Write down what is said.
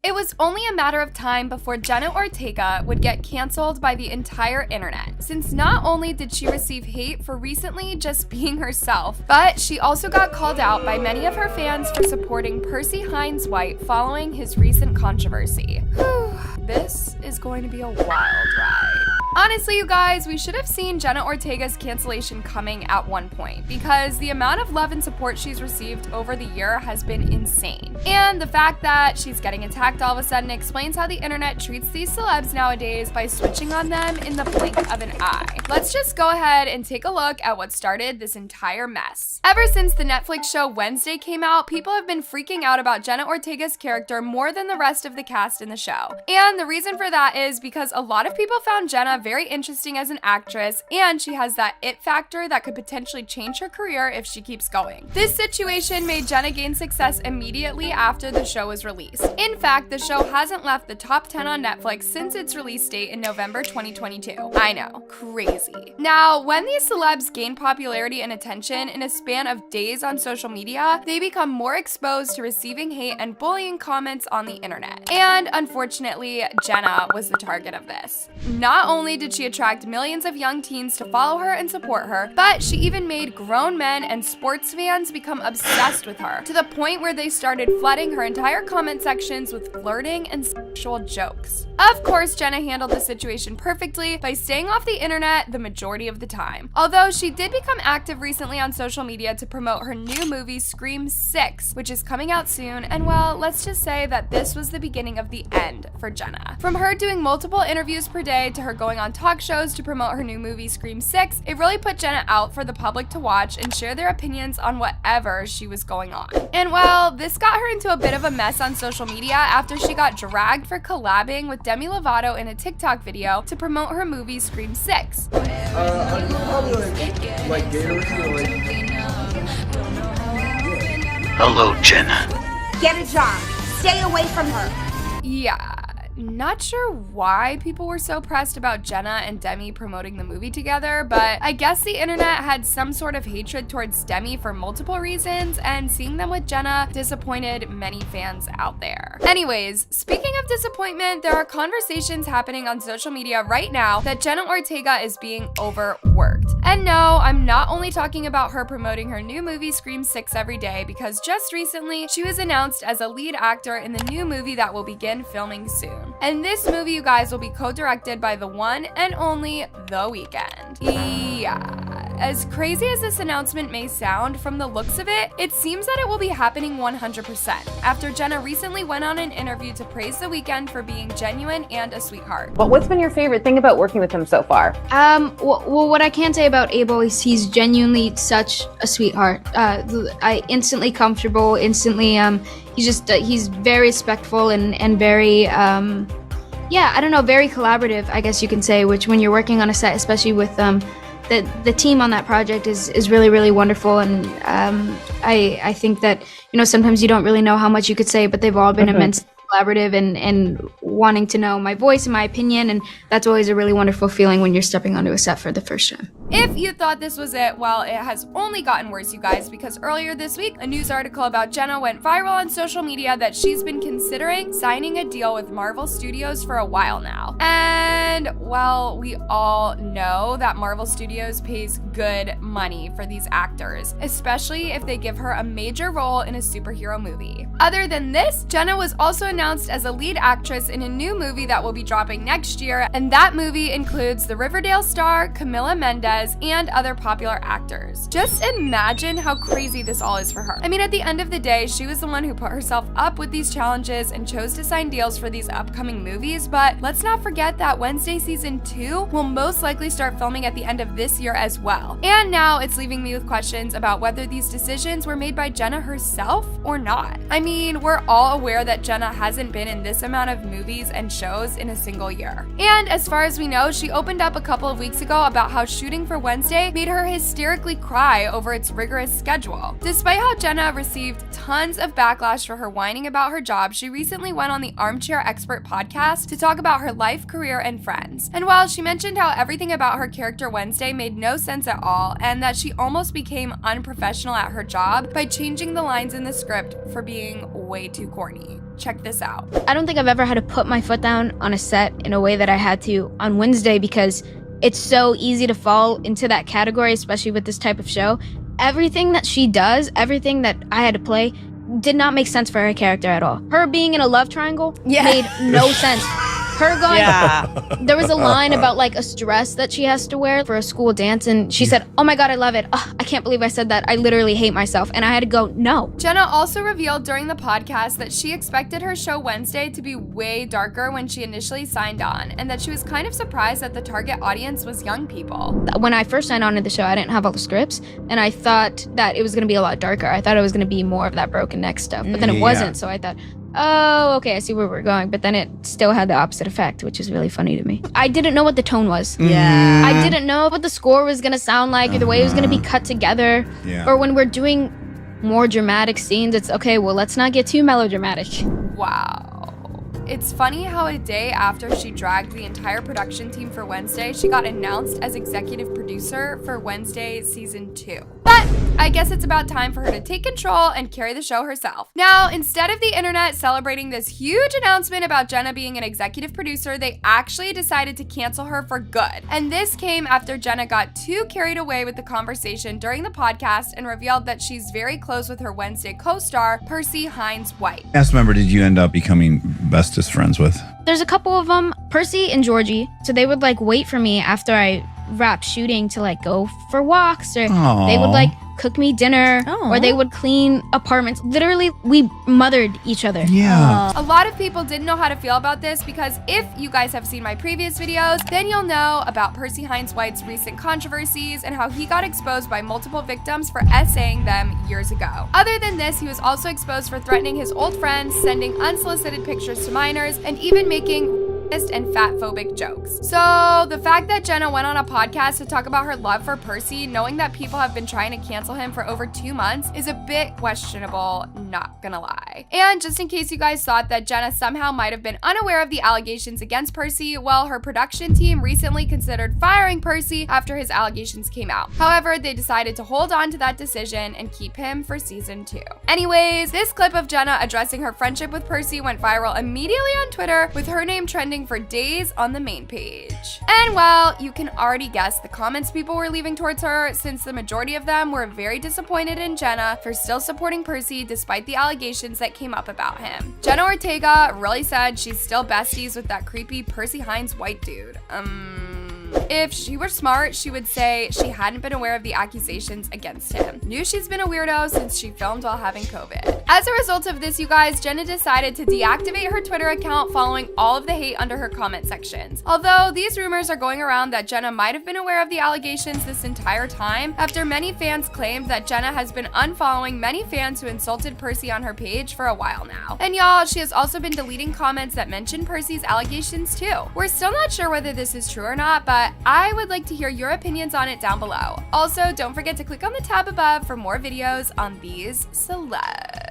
It was only a matter of time before Jenna Ortega would get canceled by the entire internet, since not only did she receive hate for recently just being herself, but she also got called out by many of her fans for supporting Percy Hynes White following his recent controversy. Whew, this is going to be a wild ride. Honestly, you guys, we should have seen Jenna Ortega's cancellation coming at one point, because the amount of love and support she's received over the year has been insane. And the fact that she's getting attacked all of a sudden explains how the internet treats these celebs nowadays by switching on them in the blink of an eye. Let's just go ahead and take a look at what started this entire mess. Ever since the Netflix show Wednesday came out, people have been freaking out about Jenna Ortega's character more than the rest of the cast in the show. And the reason for that is because a lot of people found Jenna very interesting as an actress, and she has that it factor that could potentially change her career if she keeps going. This situation made Jenna gain success immediately after the show was released. In fact, the show hasn't left the top 10 on Netflix since its release date in November 2022. I know, crazy. Now, when these celebs gain popularity and attention in a span of days on social media, they become more exposed to receiving hate and bullying comments on the internet. And unfortunately, Jenna was the target of this. Not only did she attract millions of young teens to follow her and support her, but she even made grown men and sports fans become obsessed with her, to the point where they started flooding her entire comment sections with flirting and sexual jokes. Of course, Jenna handled the situation perfectly by staying off the internet the majority of the time. Although she did become active recently on social media to promote her new movie Scream 6, which is coming out soon, and well, let's just say that this was the beginning of the end for Jenna. From her doing multiple interviews per day to her going on talk shows to promote her new movie Scream 6, it really put Jenna out for the public to watch and share their opinions on whatever she was going on. And well, this got her into a bit of a mess on social media after she got dragged for collabing with Demi Lovato in a TikTok video to promote her movie Scream 6. I'm probably like Gatorade. Hello, Jenna. Get a job. Stay away from her. Yeah. Not sure why people were so pressed about Jenna and Demi promoting the movie together, but I guess the internet had some sort of hatred towards Demi for multiple reasons, and seeing them with Jenna disappointed many fans out there. Anyways, speaking of disappointment, there are conversations happening on social media right now that Jenna Ortega is being overworked. And no, I'm not only talking about her promoting her new movie Scream 6 every day, because just recently she was announced as a lead actor in the new movie that will begin filming soon. And this movie, you guys, will be co-directed by the one and only The Weeknd. Yeah. As crazy as this announcement may sound, from the looks of it, it seems that it will be happening 100%, after Jenna recently went on an interview to praise The Weeknd for being genuine and a sweetheart. But what's been your favorite thing about working with him so far? Well, what I can say about Abel is he's genuinely such a sweetheart. Instantly comfortable, he's very respectful and very, very collaborative, I guess you can say, which when you're working on a set, especially with the team on that project is really, really wonderful. And I think that, sometimes you don't really know how much you could say, but they've all been immensely collaborative and wanting to know my voice and my opinion, and that's always a really wonderful feeling when you're stepping onto a set for the first time. If you thought this was it, well, it has only gotten worse, you guys, because earlier this week, a news article about Jenna went viral on social media that she's been considering signing a deal with Marvel Studios for a while now. And, well, we all know that Marvel Studios pays good money for these actors, especially if they give her a major role in a superhero movie. Other than this, Jenna was also announced as a lead actress in a new movie that will be dropping next year, and that movie includes the Riverdale star Camila Mendes and other popular actors. Just imagine how crazy this all is for her. I mean, at the end of the day, she was the one who put herself up with these challenges and chose to sign deals for these upcoming movies, but let's not forget that Wednesday Season 2 will most likely start filming at the end of this year as well. And now it's leaving me with questions about whether these decisions were made by Jenna herself or not. I mean, we're all aware that Jenna hasn't been in this amount of movies and shows in a single year. And as far as we know, she opened up a couple of weeks ago about how shooting for Wednesday made her hysterically cry over its rigorous schedule. Despite how Jenna received tons of backlash for her whining about her job, she recently went on the Armchair Expert podcast to talk about her life, career, and friends. And while she mentioned how everything about her character Wednesday made no sense at all, and that she almost became unprofessional at her job by changing the lines in the script for being way too corny. Check this out. I don't think I've ever had to put my foot down on a set in a way that I had to on Wednesday, because it's so easy to fall into that category, especially with this type of show. Everything that she does, everything that I had to play, did not make sense for her character at all. Her being in a love triangle made no sense. Her going, there was a line about like a dress that she has to wear for a school dance, and she said, "Oh my God, I love it. Oh, I can't believe I said that. I literally hate myself." And I had to go, no. Jenna also revealed during the podcast that she expected her show Wednesday to be way darker when she initially signed on, and that she was kind of surprised that the target audience was young people. When I first signed on to the show, I didn't have all the scripts, and I thought that it was going to be a lot darker. I thought it was going to be more of that broken neck stuff, but then it wasn't, so I thought, oh, okay, I see where we're going. But then it still had the opposite effect, which is really funny to me. I didn't know what the tone was. Yeah. I didn't know what the score was gonna sound like, or the way it was gonna be cut together. Yeah. Or when we're doing more dramatic scenes, it's okay, well, let's not get too melodramatic. Wow. It's funny how a day after she dragged the entire production team for Wednesday, she got announced as executive producer for Wednesday season 2. But I guess it's about time for her to take control and carry the show herself. Now, instead of the internet celebrating this huge announcement about Jenna being an executive producer, they actually decided to cancel her for good. And this came after Jenna got too carried away with the conversation during the podcast and revealed that she's very close with her Wednesday co-star, Percy Hynes White. Cast member did you end up becoming bestest friends with? There's a couple of them, Percy and Georgie, so they would like wait for me after I wrapped shooting to like go for walks, or they would like cook me dinner, or they would clean apartments. Literally, we mothered each other. Yeah. A lot of people didn't know how to feel about this, because if you guys have seen my previous videos, then you'll know about Percy Hynes White's recent controversies and how he got exposed by multiple victims for essaying them years ago. Other than this, he was also exposed for threatening his old friends, sending unsolicited pictures to minors, and even making and fat-phobic jokes. So the fact that Jenna went on a podcast to talk about her love for Percy, knowing that people have been trying to cancel him for over 2 months, is a bit questionable, not gonna lie. And just in case you guys thought that Jenna somehow might have been unaware of the allegations against Percy, well, her production team recently considered firing Percy after his allegations came out. However, they decided to hold on to that decision and keep him for season 2. Anyways, this clip of Jenna addressing her friendship with Percy went viral immediately on Twitter, with her name trending for days on the main page. And well, you can already guess the comments people were leaving towards her, since the majority of them were very disappointed in Jenna for still supporting Percy despite the allegations that came up about him. Jenna Ortega really said she's still besties with that creepy Percy Hynes White dude. If she were smart, she would say she hadn't been aware of the accusations against him. Knew she's been a weirdo since she filmed while having COVID. As a result of this, you guys, Jenna decided to deactivate her Twitter account following all of the hate under her comment sections. Although these rumors are going around that Jenna might have been aware of the allegations this entire time, after many fans claimed that Jenna has been unfollowing many fans who insulted Percy on her page for a while now. And y'all, she has also been deleting comments that mention Percy's allegations too. We're still not sure whether this is true or not, but I would like to hear your opinions on it down below. Also, don't forget to click on the tab above for more videos on these celebs.